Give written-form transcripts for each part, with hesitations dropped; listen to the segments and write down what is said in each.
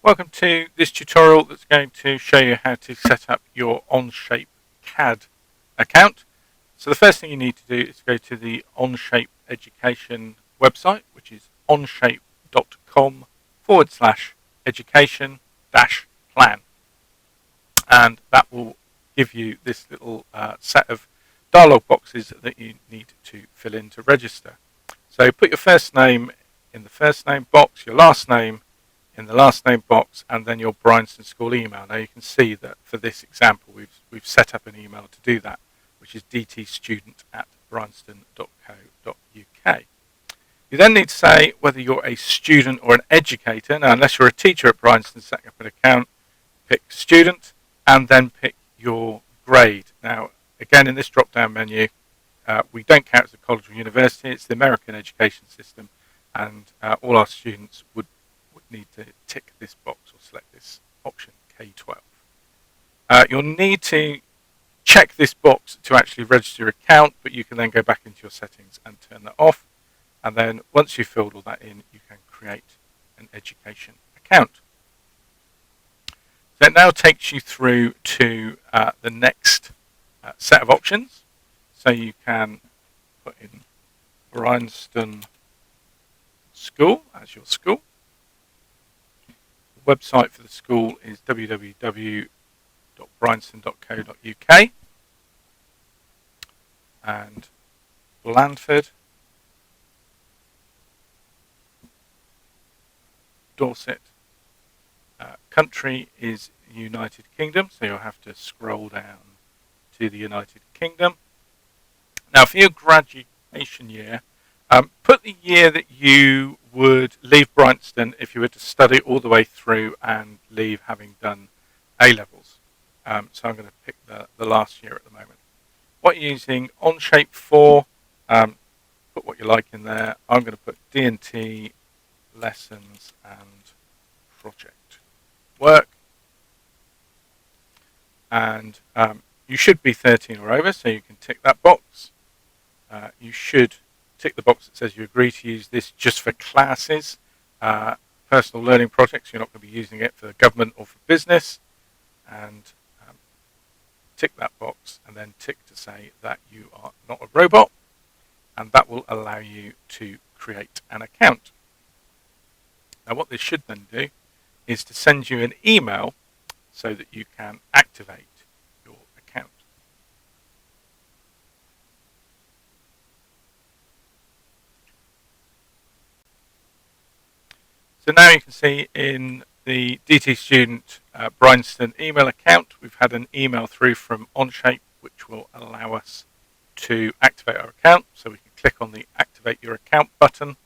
Welcome to this tutorial that's going to show you how to set up your Onshape CAD account. So the first thing you need to do is go to the Onshape education website, which is onshape.com/education-plan. And that will give you this little set of dialog boxes that you need to fill in to register. So put your first name in the first name box, your last name in the last name box, and then your Bryanston School email. Now you can see that for this example we've set up an email to do that, which is dtstudent@bryanston.co.uk. You then need to say whether you're a student or an educator. Now unless you're a teacher at Bryanston setting up an account, pick student and then pick your grade. Now again, in this drop down menu, we don't count as a college or university. It's the American education system, and all our students would need to tick this box or select this option, K-12. You'll need to check this box to actually register your account, but you can then go back into your settings and turn that off. And then once you've filled all that in, you can create an education account. So it now takes you through to the next set of options. So you can put in Bryanston School as your school. The website for the school is www.bryanston.co.uk, and Blandford, Dorset. Country is United Kingdom, so you'll have to scroll down to the United Kingdom. Now for your graduation year, put the year that you would leave Bryanston if you were to study all the way through and leave having done A-levels. So I'm going to pick the last year at the moment. What you're using Onshape for, put what you like in there. I'm going to put D&T, lessons and project work. And you should be 13 or over, so you can tick that box. You should tick the box that says you agree to use this just for classes, personal learning projects. You're not going to be using it for government or for business. And tick that box and then tick to say that you are not a robot, and that will allow you to create an account. Now what this should then do is to send you an email so that you can activate your account. So now you can see in the DT Student Bryanston email account, we've had an email through from Onshape which will allow us to activate our account. So we can click on the Activate Your Account button,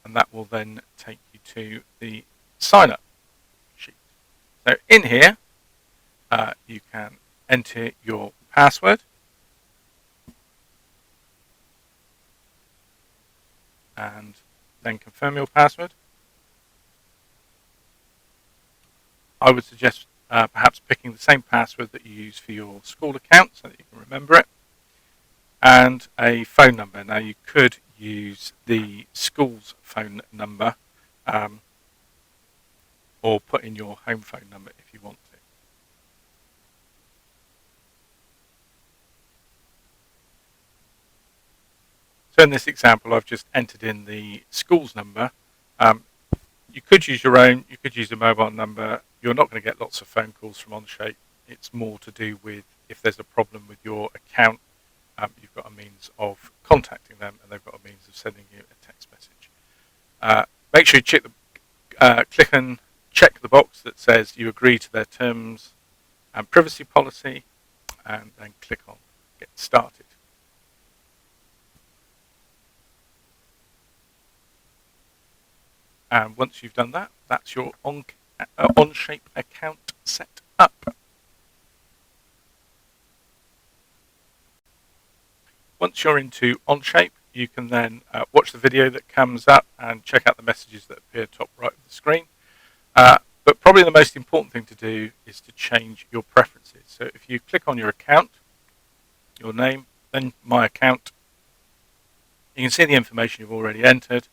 and that will then take you to the sign up sheet. So in here, you can enter your password, and then confirm your password. I would suggest perhaps picking the same password that you use for your school account so that you can remember it, and a phone number. Now you could use the school's phone number or put in your home phone number if you want to. So in this example, I've just entered in the school's number. You could use your own, you could use a mobile number. You're not going to get lots of phone calls from Onshape. It's more to do with if there's a problem with your account, you've got a means of contacting them, and they've got a means of sending you a text message. Make sure you click and check the box that says you agree to their terms and privacy policy, and then click on Get Started. And once you've done that, that's your Onshape account set up. Once you're into Onshape, you can then watch the video that comes up and check out the messages that appear top right of the screen. But probably the most important thing to do is to change your preferences. So if you click on your account, your name, then My Account, you can see the information you've already entered.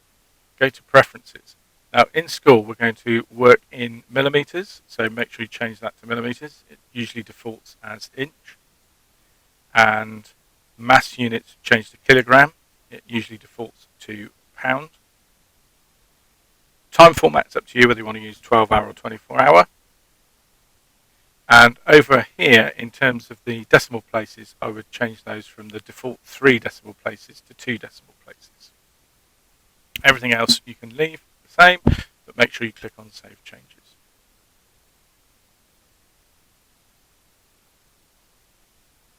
Go to Preferences. Now in school we're going to work in millimeters, so make sure you change that to millimeters. It usually defaults as inch. And mass units change to kilogram. It usually defaults to pound. Time format's up to you whether you want to use 12-hour or 24-hour. And over here, in terms of the decimal places, I would change those from the default 3 decimal places to 2 decimal places. Everything else you can leave the same, but make sure you click on Save Changes.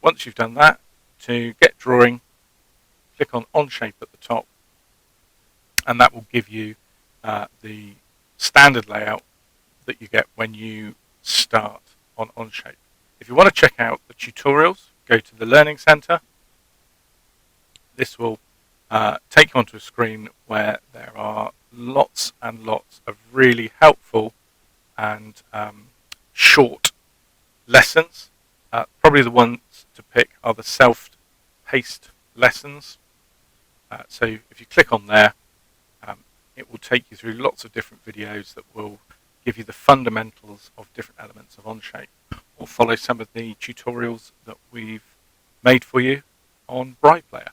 Once you've done that, to get drawing, click on Onshape at the top, and that will give you the standard layout that you get when you start on Onshape. If you want to check out the tutorials, go to the Learning Center. This will take you onto a screen where there are lots and lots of really helpful and short lessons. Probably the ones to pick are the self-paced lessons. So if you click on there, it will take you through lots of different videos that will give you the fundamentals of different elements of Onshape, or follow some of the tutorials that we've made for you on Braille Player.